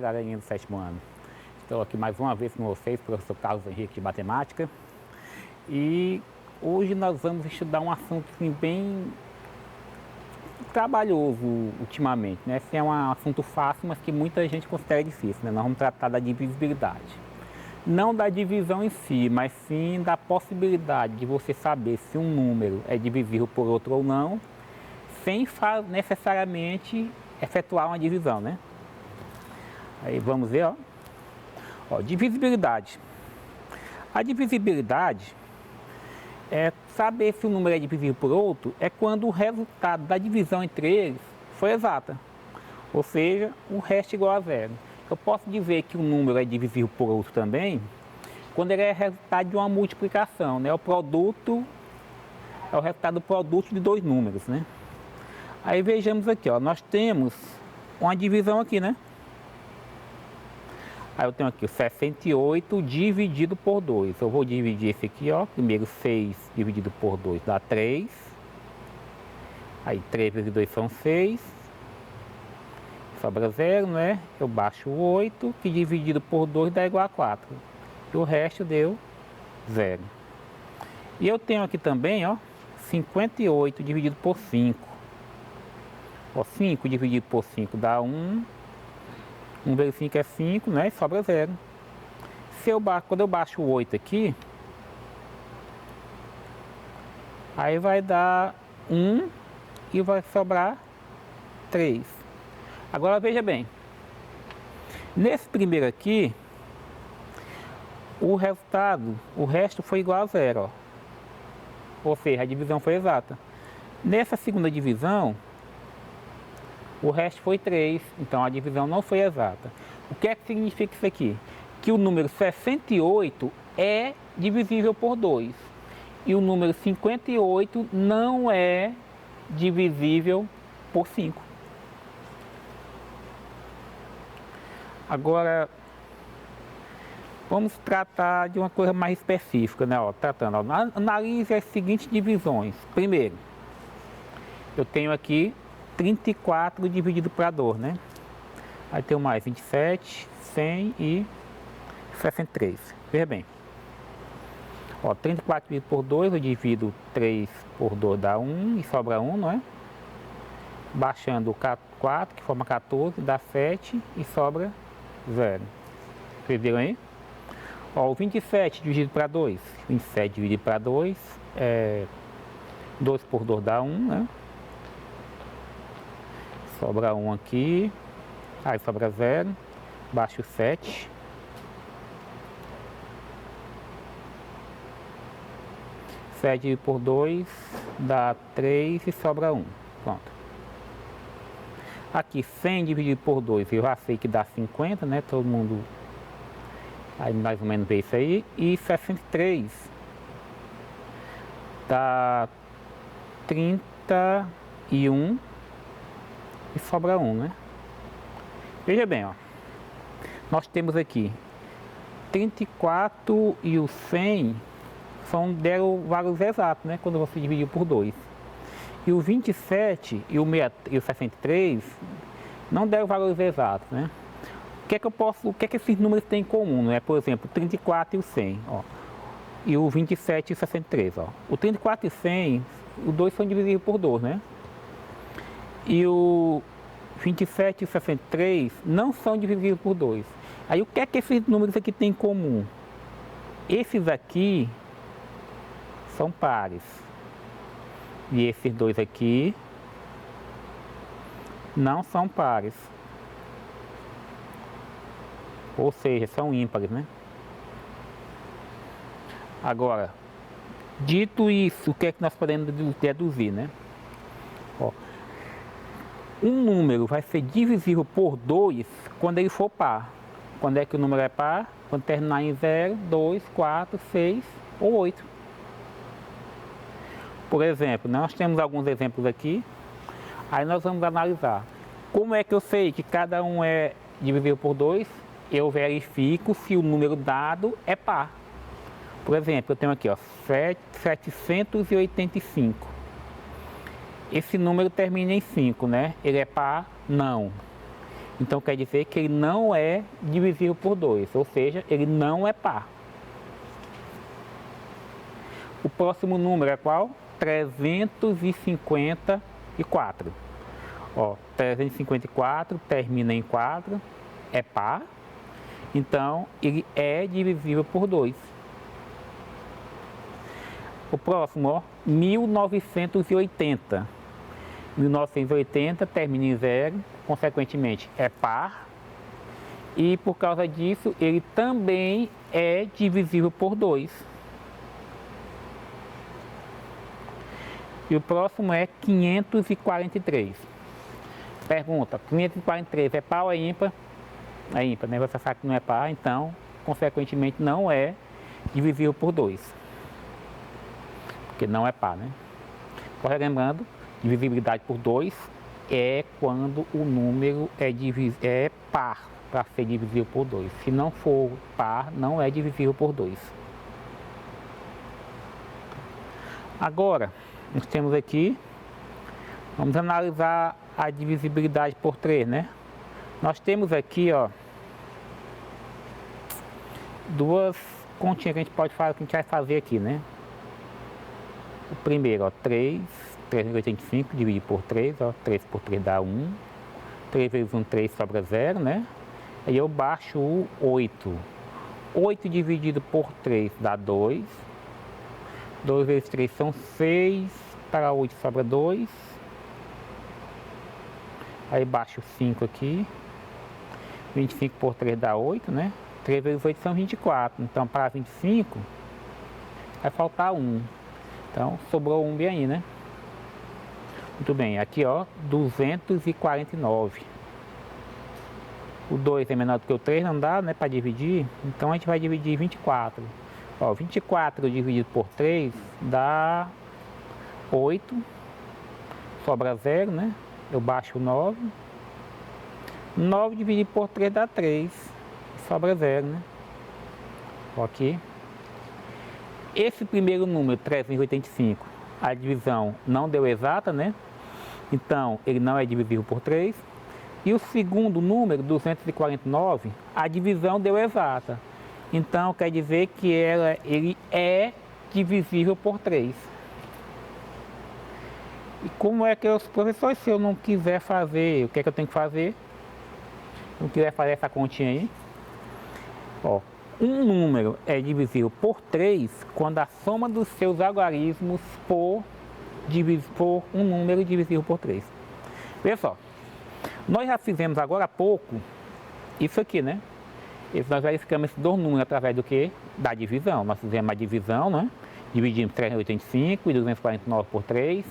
galerinha do 7º ano. Estou aqui mais uma vez com vocês, professor Carlos Henrique de Matemática. E hoje nós vamos estudar um assunto assim, bem trabalhoso ultimamente, né? Esse é um assunto fácil, mas que muita gente considera difícil, né? Nós vamos tratar da divisibilidade. Não da divisão em si, mas sim da possibilidade de você saber se um número é divisível por outro ou não, sem necessariamente efetuar uma divisão, né? Aí vamos ver, ó, divisibilidade. A divisibilidade é saber se o número é divisível por outro, é quando o resultado da divisão entre eles foi exata, ou seja, o resto é igual a zero. Eu posso dizer que o número é divisível por outro também, quando ele é resultado de uma multiplicação, né? O produto é o resultado do produto de dois números, né? Aí vejamos aqui, ó, nós temos uma divisão aqui, né? Aí eu tenho aqui o 68 dividido por 2. Eu vou dividir esse aqui, ó. Primeiro 6 dividido por 2 dá 3. Aí 3 vezes 2 são 6. Sobra 0, né? Eu baixo o 8, que dividido por 2 dá igual a 4. E o resto deu 0. E eu tenho aqui também, ó, 58 dividido por 5. Ó, 5 dividido por 5 dá 1. 1 vezes 5 é 5, né? E sobra 0. Quando eu baixo o 8 aqui, aí vai dar 1 e vai sobrar 3. Agora veja bem, nesse primeiro aqui, o resto foi igual a 0, ó. Ou seja, a divisão foi exata. Nessa segunda divisão, o resto foi 3, então a divisão não foi exata. O que é que significa isso aqui? Que o número 68 é divisível por 2 e o número 58 não é divisível por 5. Agora, vamos tratar de uma coisa mais específica, né? Ó, analise as seguintes divisões. Primeiro, eu tenho aqui 34 dividido para 2, né? Aí tenho mais 27, 100 e 63. Veja bem. Ó, 34 dividido por 2, eu divido 3 por 2 dá 1 e sobra 1, não é? Baixando o 4, que forma 14, dá 7 e sobra 0. Vocês viram aí? Ó, o 27 dividido para 2. 27 dividido para 2, 2 por 2 dá 1, né? Sobra 1 aqui, aí sobra 0, baixo 7. Dividido por 2 dá 3 e sobra 1. Pronto. Aqui 100 dividido por 2, eu já sei que dá 50, né? Todo mundo aí mais ou menos vê isso aí. E 63 dá 31. E sobra 1, né? Veja bem, ó. Nós temos aqui 34 e o 100 deram valores exatos, né? Quando você dividiu por 2. E o 27 e o 63 não deram valores exatos, né? O que é que esses números têm em comum, né? Por exemplo, 34 e o 100, ó. E o 27 e o 63, ó. O 34 e o 100, os dois são divisíveis por 2, né? E o 27 e o 63 não são divisíveis por 2. Aí o que é que esses números aqui têm em comum? Esses aqui são pares. E esses dois aqui não são pares. Ou seja, são ímpares, né? Agora, dito isso, o que é que nós podemos deduzir, né? Ó, um número vai ser divisível por 2 quando ele for par. Quando é que o número é par? Quando terminar em 0, 2, 4, 6 ou 8. Por exemplo, nós temos alguns exemplos aqui. Aí nós vamos analisar. Como é que eu sei que cada um é divisível por 2? Eu verifico se o número dado é par. Por exemplo, eu tenho aqui, ó, 785. Esse número termina em 5, né? Ele é par? Não. Então quer dizer que ele não é divisível por 2, ou seja, ele não é par. O próximo número é qual? 354. Ó, 354 termina em 4, é par. Então ele é divisível por 2. O próximo, ó, 1980. 1980 termina em 0, consequentemente é par. E por causa disso, ele também é divisível por 2. E o próximo é 543. Pergunta, 543 é par ou é ímpar? É ímpar, né? Você sabe que não é par, então, consequentemente, não é divisível por 2. Porque não é par, né? Só lembrando, divisibilidade por 2 é quando o número é par para ser divisível por 2. Se não for par, não é divisível por 2. Agora, nós temos aqui, vamos analisar a divisibilidade por 3, né? Nós temos aqui, ó, duas continhas que a gente pode fazer, que a gente vai fazer aqui, né? O primeiro, ó, 385 dividido por 3, ó, 3 por 3 dá 1. 3 vezes 1, 3 sobra 0, né? Aí eu baixo o 8. 8 dividido por 3 dá 2. 2 vezes 3 são 6, para 8 sobra 2. Aí baixo 5 aqui. 25 por 3 dá 8, né? 3 vezes 8 são 24. Então, para 25, vai faltar 1. Então, sobrou 1 bem aí, né? Muito bem, aqui ó, 249. O 2 é menor do que o 3, não dá, né, para dividir. Então, a gente vai dividir 24. Ó, 24 dividido por 3 dá 8. Sobra 0, né? Eu baixo 9. 9 dividido por 3 dá 3. Sobra 0, né? Ó, aqui. Esse primeiro número, 385, a divisão não deu exata, né? Então, ele não é divisível por 3. E o segundo número, 249, a divisão deu exata. Então, quer dizer que ele é divisível por 3. E como é que os professores, se eu não quiser fazer, o que é que eu tenho que fazer? Se eu não quiser fazer essa continha aí, ó, um número é divisível por 3 quando a soma dos seus algarismos for um número divisível por 3. Veja só, nós já fizemos agora há pouco isso aqui, né? Nós verificamos esses dois números através do que? Da divisão. Nós fizemos a divisão, né? Dividimos 385 e 249 por 3.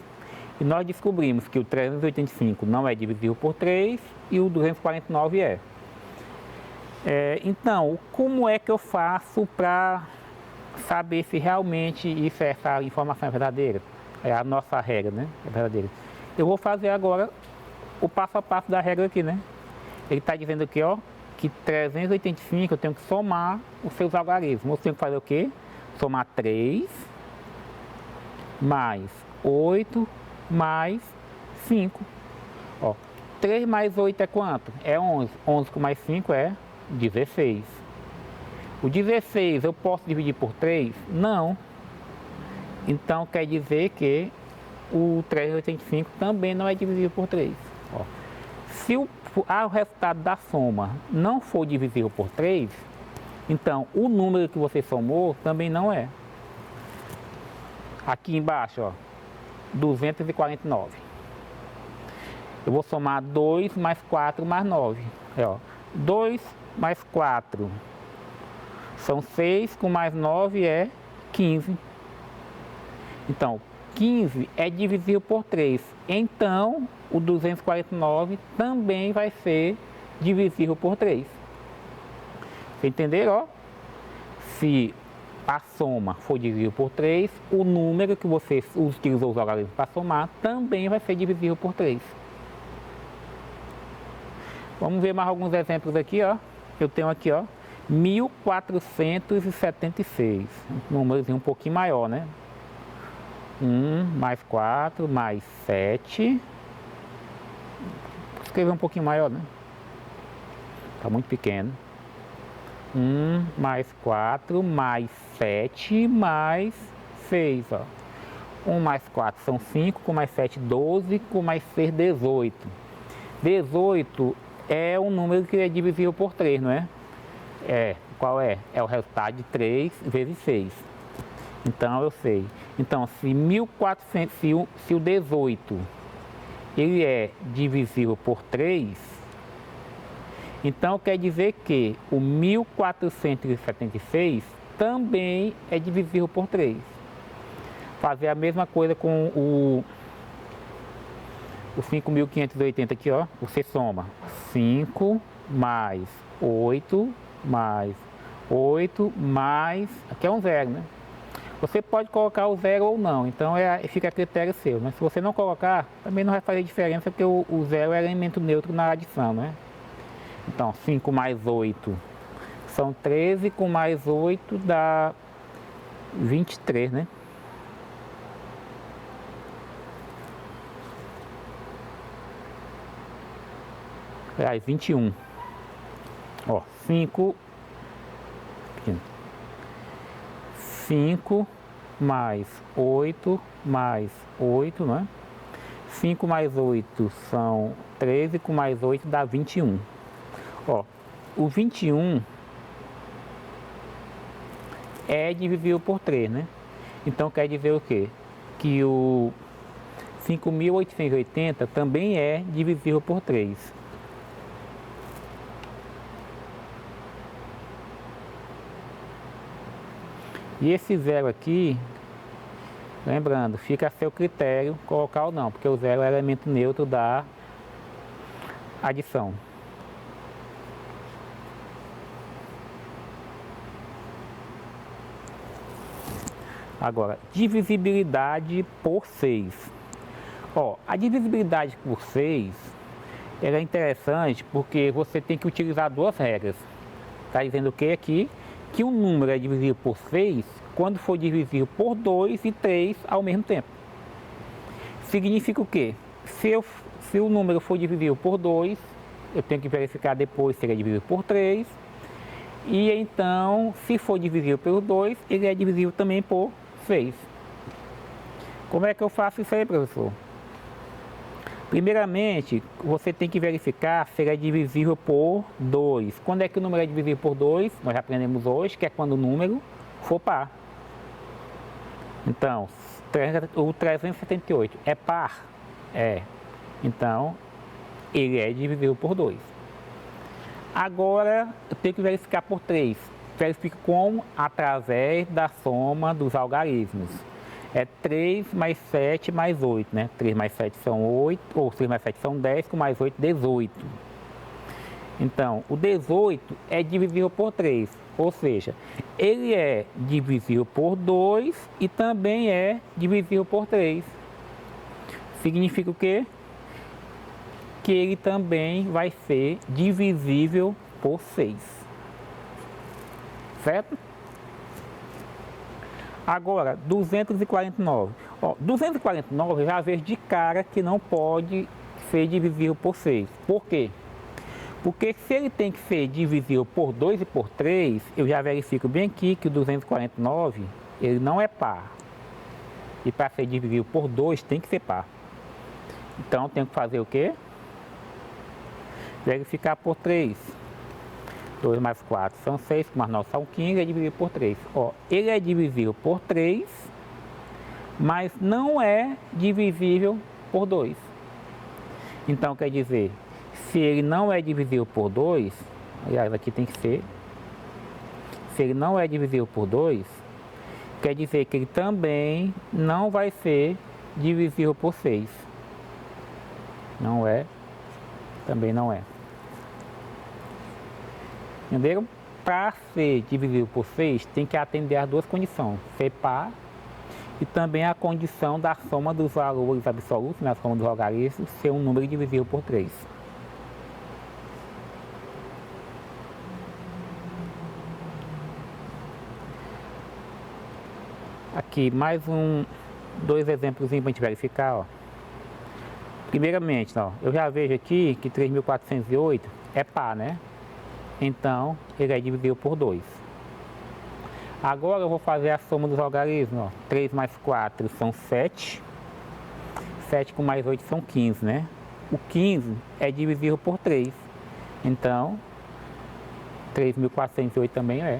E nós descobrimos que o 385 não é divisível por 3 e o 249 é. Então, como é que eu faço para saber se realmente essa informação é verdadeira? É a nossa regra, né? É verdadeira. Eu vou fazer agora o passo a passo da regra aqui, né? Ele está dizendo aqui, ó, que 385 eu tenho que somar os seus algarismos. Eu tenho que fazer o quê? Somar 3 mais 8 mais 5. Ó, 3 mais 8 é quanto? É 11. 11 com mais 5 é 16. O 16 eu posso dividir por 3? Não. Então quer dizer que o 385 também não é divisível por 3. Ó. Se o resultado da soma não for divisível por 3, então o número que você somou também não é. Aqui embaixo, ó, 249. Eu vou somar 2 mais 4 mais 9. Ó, 2 mais 4 são 6, com mais 9 é 15. Então, 15 é divisível por 3. Então, o 249 também vai ser divisível por 3. Você entenderam? Ó? Se a soma for divisível por 3, o número que você utilizou os algarismos para somar também vai ser divisível por 3. Vamos ver mais alguns exemplos aqui, ó. Eu tenho aqui, ó, 1476. Um númerozinho um pouquinho maior, né? 1 mais 4 mais 7. Vou escrever um pouquinho maior, né? Está muito pequeno. 1 mais 4 mais 7 mais 6, ó. 1 mais 4 são 5, com mais 7, 12, com mais 6, 18. 18 é um número que é divisível por 3, não é? Qual é? É o resultado de 3 vezes 6. Então eu sei. Então se 1400, se o 18 ele é divisível por 3, então quer dizer que o 1476 também é divisível por 3. Fazer a mesma coisa com o 5.580 aqui, ó. Você soma 5 mais 8 mais 8 mais... Aqui é um zero, né? Você pode colocar o zero ou não, então fica a critério seu. Mas se você não colocar, também não vai fazer diferença, porque o zero é elemento neutro na adição, né? Então 5 mais 8 são 13, com mais 8 dá 23, né? Aliás, 21. Ó, 5 mais 8 mais 8, né? 5 mais 8 são 13, com mais 8 dá 21. Ó, o 21 é divisível por 3, né? Então quer dizer o quê? Que o 5.880 também é divisível por 3. E esse zero aqui, lembrando, fica a seu critério colocar ou não, porque o zero é elemento neutro da adição. Agora, divisibilidade por 6. Ó, a divisibilidade por 6 ela é interessante porque você tem que utilizar duas regras. Está dizendo o que aqui? Que um número é divisível por 6 quando for divisível por 2 e 3 ao mesmo tempo. Significa o quê? Se o número for divisível por 2, eu tenho que verificar depois se ele é divisível por 3. E então, se for divisível pelo 2, ele é divisível também por 6. Como é que eu faço isso aí, professor? Primeiramente, você tem que verificar se ele é divisível por 2. Quando é que o número é divisível por 2? Nós já aprendemos hoje, que é quando o número for par. Então, o 378 é par? É. Então, ele é divisível por 2. Agora, eu tenho que verificar por 3. Verifico como? Através da soma dos algarismos. É 3 mais 7 mais 8, né? 3 mais 7 são 8, ou 3 mais 7 são 10, com mais 8, 18. Então, o 18 é divisível por 3, ou seja, ele é divisível por 2 e também é divisível por 3. Significa o quê? Que ele também vai ser divisível por 6. Certo? Agora, 249. Ó, 249 eu já vejo de cara que não pode ser divisível por 6. Por quê? Porque se ele tem que ser divisível por 2 e por 3, eu já verifico bem aqui que o 249 ele não é par. E para ser divisível por 2 tem que ser par. Então eu tenho que fazer o quê? Verificar por 3. 2 mais 4 são 6, mais 9 são 15, é divisível por 3. Ó, ele é divisível por 3, mas não é divisível por 2. Então quer dizer, se ele não é divisível por 2, aliás, aqui tem que ser, se ele não é divisível por 2, quer dizer que ele também não vai ser divisível por 6. Não é, também não é. Entenderam? Para ser divisível por 6, tem que atender as duas condições, ser par e também a condição da soma dos valores absolutos, né, a soma dos logaritmos, ser um número divisível por 3. Aqui mais dois exemplos para a gente verificar. Ó. Primeiramente, ó, eu já vejo aqui que 3.408 é par, né? então ele é divisível por 2. Agora eu vou fazer a soma dos algarismos, ó. 3 mais 4 são 7, 7 com mais 8 são 15, né? O 15 é divisível por 3, então 3.408 também é.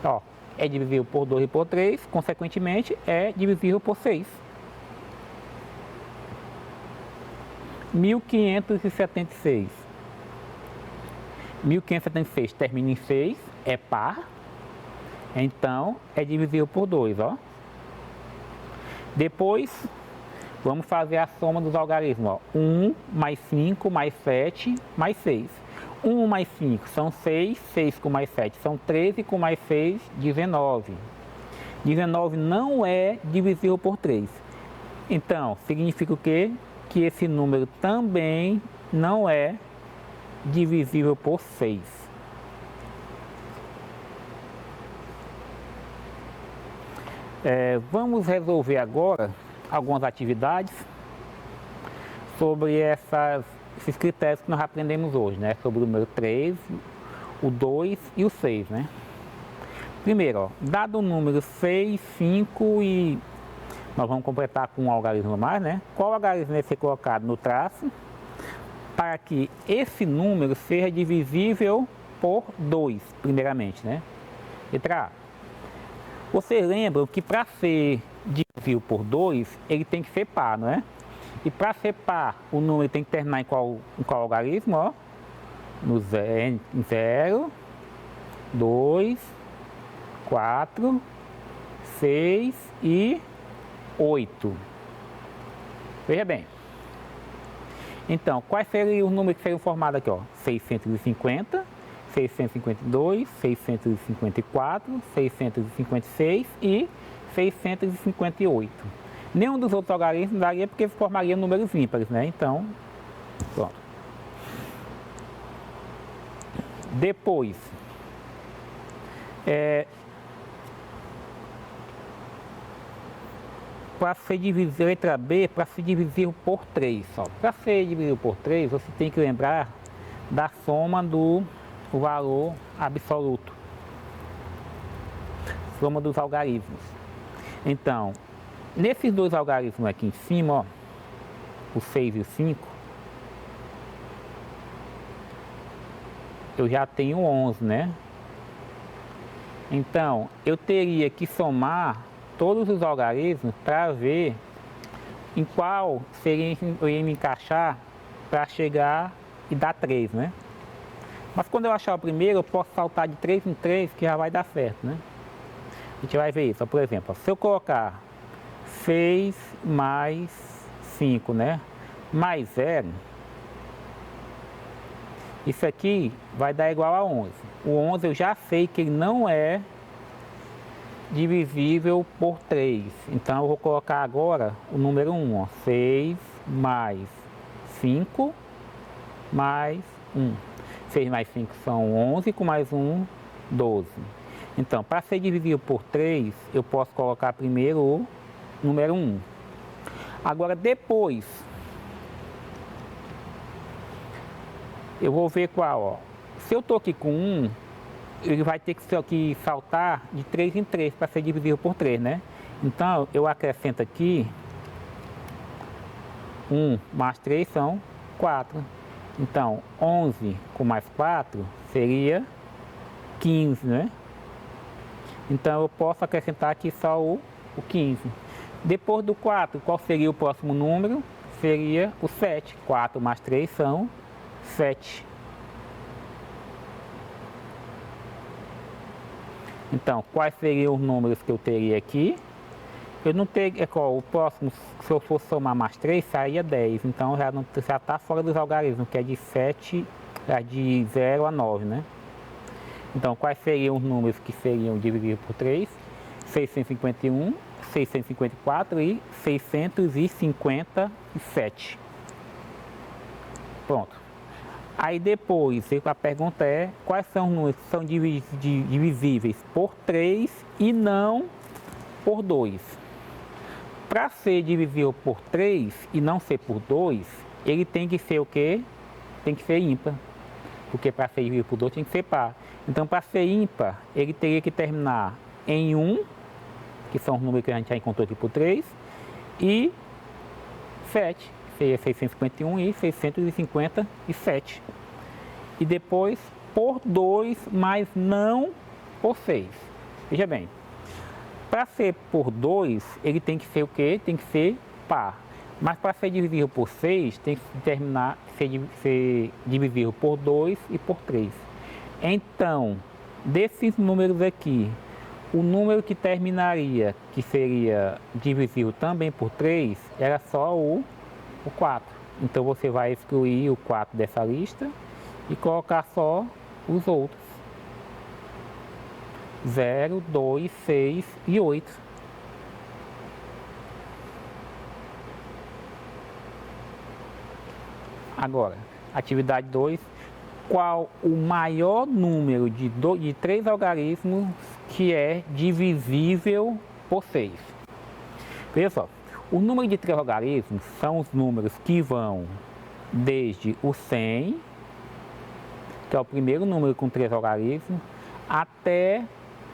Ó, é divisível por 2 e por 3, consequentemente é divisível por 6. 1576. 1576 termina em 6, é par, então é divisível por 2, ó. Depois, vamos fazer a soma dos algarismos, ó. 1 mais 5 mais 7 mais 6. 1 mais 5 são 6, 6 com mais 7 são 13, com mais 6, 19. 19 não é divisível por 3. Então, significa o quê? Que esse número também não é divisível por 6. Vamos resolver agora algumas atividades sobre esses critérios que nós aprendemos hoje, né? Sobre o número 3, o 2 e o 6, né? Primeiro, ó, dado o número 6, 5 e nós vamos completar com um algarismo a mais, né? Qual algarismo deve ser colocado no traço para que esse número seja divisível por 2, primeiramente, né? Letra A. Vocês lembram que para ser divisível por 2, ele tem que ser par, não é? E para ser par, o número tem que terminar em qual algarismo, ó? No 0, 2, 4, 6 e 8. Veja bem. Então, quais seriam os números que seriam formados aqui, ó? 650, 652, 654, 656 e 658. Nenhum dos outros algarismos daria porque formaria números ímpares, né? Então, pronto. Depois, para ser divisível, letra B, para ser divisível por 3. Para ser divisível por 3, você tem que lembrar da soma do valor absoluto. Soma dos algarismos. Então, nesses dois algarismos aqui em cima, ó, o 6 e o 5, eu já tenho 11, né? Então, eu teria que somar todos os algarismos para ver em qual eu ia me encaixar para chegar e dar 3, né? Mas quando eu achar o primeiro, eu posso saltar de 3 em 3 que já vai dar certo, né? A gente vai ver isso, por exemplo, se eu colocar 6 mais 5, né? Mais 0, isso aqui vai dar igual a 11. O 11 eu já sei que ele não é divisível por 3. Então eu vou colocar agora o número 1, ó. 6 mais 5 mais 1. 6 mais 5 são 11, com mais 1, 12. Então, para ser divisível por 3, eu posso colocar primeiro o número 1. Agora, depois, eu vou ver qual, ó. Se eu estou aqui com 1, ele vai ter que saltar de 3 em 3 para ser divisível por 3, né? Então, eu acrescento aqui 1 mais 3 são 4. Então, 11 com mais 4 seria 15, né? Então, eu posso acrescentar aqui só o 15. Depois do 4, qual seria o próximo número? Seria o 7. 4 mais 3 são 7. Então, quais seriam os números que eu teria aqui? Eu não teria, o próximo, se eu for somar mais 3, saía 10. Então, já está fora dos algarismos, que é de 7, de 0 a 9, né? Então, quais seriam os números que seriam divididos por 3? 651, 654 e 657. Pronto. Aí depois, a pergunta é, quais são os números que são divisíveis por 3 e não por 2? Para ser divisível por 3 e não ser por 2, ele tem que ser o quê? Tem que ser ímpar. porque para ser divisível por 2 tem que ser par. Então, para ser ímpar, ele teria que terminar em 1, que são os números que a gente já encontrou aqui por 3, e 7, que seria 651 e 657. E depois por 2, mas não por 6. Veja bem, para ser por 2, ele tem que ser o quê? Tem que ser par. Mas para ser divisível por 6, tem que terminar ser divisível por 2 e por 3. Então, desses números aqui, o número que terminaria, que seria divisível também por 3, era só o 4. Então você vai excluir o 4 dessa lista e colocar só os outros. 0, 2, 6 e 8. Agora, atividade 2. Qual o maior número de 3 algarismos que é divisível por 6? Veja só, o número de 3 algarismos são os números que vão desde o 100, que é o primeiro número com 3 algarismos, até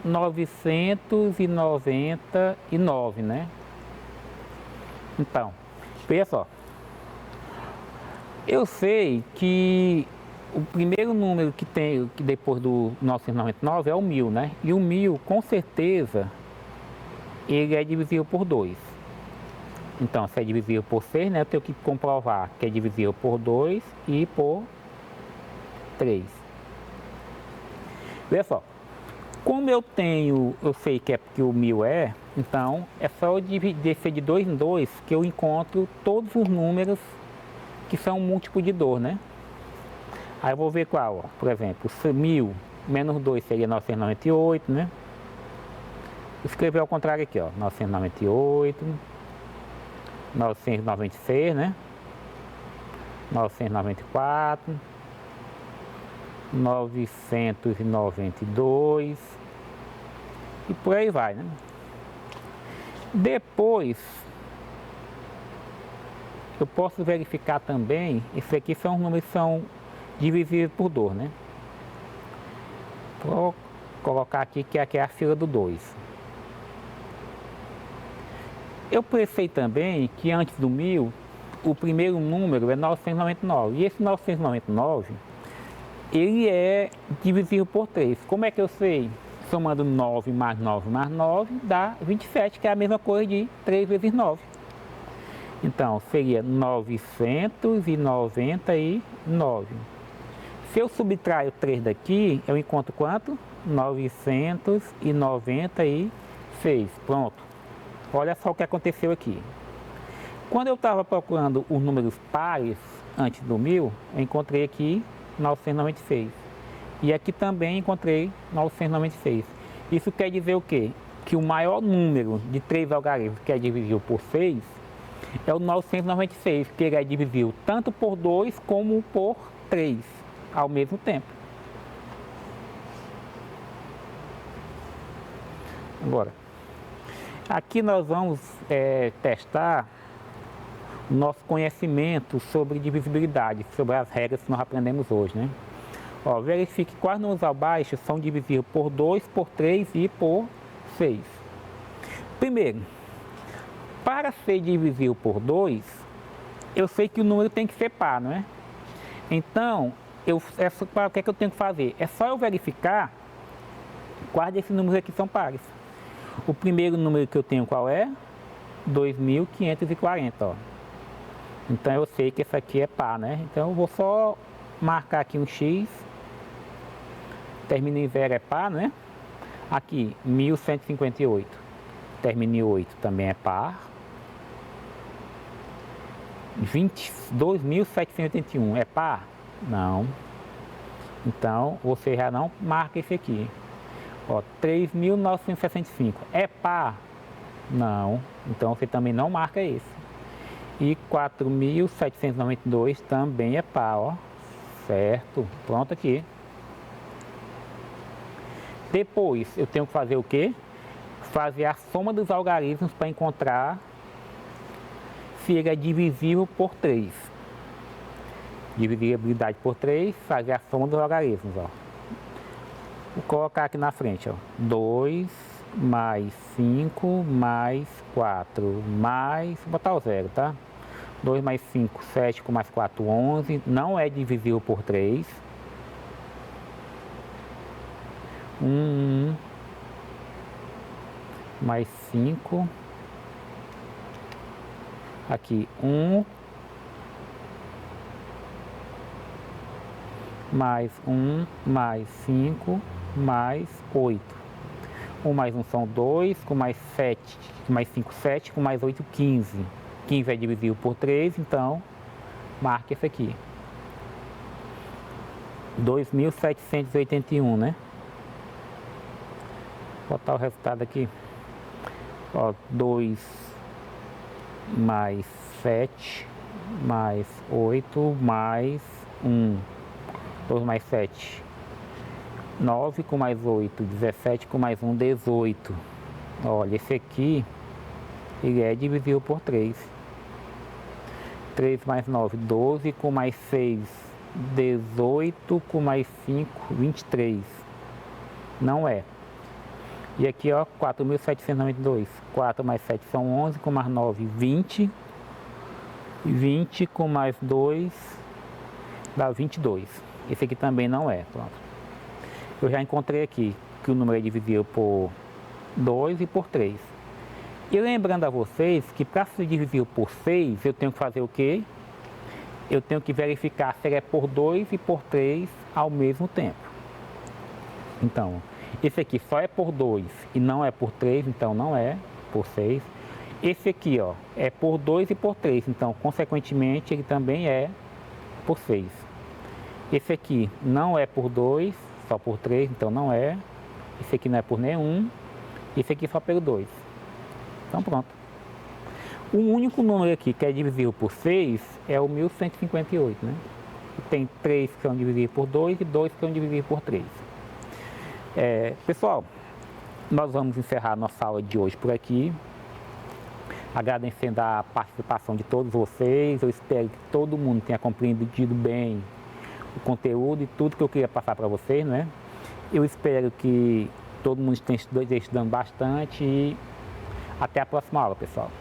999, né? Então, veja só, eu sei que o primeiro número que tem que depois do 999 é o 1000, né? E o 1000, com certeza, ele é divisível por 2. Então, se é divisível por 6, né, eu tenho que comprovar que é divisível por 2 e por 3. Veja só, como eu sei que o 1000 então é só eu descer de 2 em 2 que eu encontro todos os números que são múltiplos de 2, né? Aí eu vou ver qual, ó. Por exemplo, 1000 menos 2 seria 998, né? Vou escrever ao contrário aqui, ó, 998, 996, né? 994, 992 e por aí vai, né? Depois eu posso verificar também, isso aqui são os números que são divisíveis por 2, né? Vou colocar aqui que aqui é a fila do 2. Eu pensei também que antes do 1000, o primeiro número é 999. E esse 999, ele é divisível por 3. Como é que eu sei? Somando 9 mais 9 mais 9 dá 27, que é a mesma coisa de 3 vezes 9. Então, seria 999. Se eu subtrair o 3 daqui, eu encontro quanto? 996. Pronto. Olha só o que aconteceu aqui. Quando eu estava procurando os números pares antes do 1000, eu encontrei aqui 996. E aqui também encontrei 996. Isso quer dizer o quê? Que o maior número de 3 algarismos que é divisível por 6 é o 996, que ele é divisível tanto por 2 como por 3 ao mesmo tempo. Agora, aqui nós vamos testar o nosso conhecimento sobre divisibilidade, sobre as regras que nós aprendemos hoje, né? Ó, verifique quais números abaixo são divisíveis por 2, por 3 e por 6. Primeiro, para ser divisível por 2, eu sei que o número tem que ser par, não é? Então, o que é que eu tenho que fazer? É só eu verificar quais desses números aqui são pares. O primeiro número que eu tenho qual é? 2540, ó. Então eu sei que esse aqui é par, né? Então eu vou só marcar aqui um X. Termina em 0 é par, né? Aqui, 1158. Termina em 8 também é par. 22.781 é par? Não. Então você já não marca esse aqui. Ó, 3.965 é par? Não. Então você também não marca esse. E 4.792 também é par, ó. Certo. Pronto aqui. Depois eu tenho que fazer o quê? Fazer a soma dos algarismos para encontrar se ele é divisível por 3. Divisibilidade por 3, fazer a soma dos logaritmos, ó. Vou colocar aqui na frente, ó. 2 mais 5 mais 4 mais... Vou botar o 0, tá? 2 mais 5, 7 com mais 4, 11. Não é divisível por 3. 1 mais 5. Aqui, 1 mais 1 mais 5 mais 8. 1 mais 1 são 2, com mais 7, mais 5, 7, com mais 8, 15. 15 é divisível por 3, então marque esse aqui. 2.781, né? Vou botar o resultado aqui. Ó, 2 mais 7 mais 8 mais 1. 2 mais 7, 9 com mais 8, 17 com mais 1, 18. Olha, esse aqui, ele é divisível por 3. 3 mais 9, 12 com mais 6, 18 com mais 5, 23. Não é. E aqui, ó, 4.792. 4 mais 7 são 11, com mais 9, 20. 20 com mais 2 dá 22. Esse aqui também não é. Pronto. Eu já encontrei aqui que o número é divisível por 2 e por 3. E lembrando a vocês que para ser divisível por 6, eu tenho que fazer o quê? Eu tenho que verificar se ele é por 2 e por 3 ao mesmo tempo. Então, esse aqui só é por 2 e não é por 3, então não é por 6. Esse aqui, ó, é por 2 e por 3, então, consequentemente, ele também é por 6. Esse aqui não é por 2, só por 3, então não é. Esse aqui não é por nenhum. Esse aqui só pelo 2. Então pronto. O único número aqui que é divisível por 6 é o 1158, né? Tem 3 que são divisíveis por 2 e 2 que são divisíveis por 3. Pessoal, nós vamos encerrar nossa aula de hoje por aqui. Agradecendo a participação de todos vocês. Eu espero que todo mundo tenha compreendido bem o conteúdo e tudo que eu queria passar para vocês, né? Eu espero que todo mundo esteja estudando bastante e até a próxima aula, pessoal.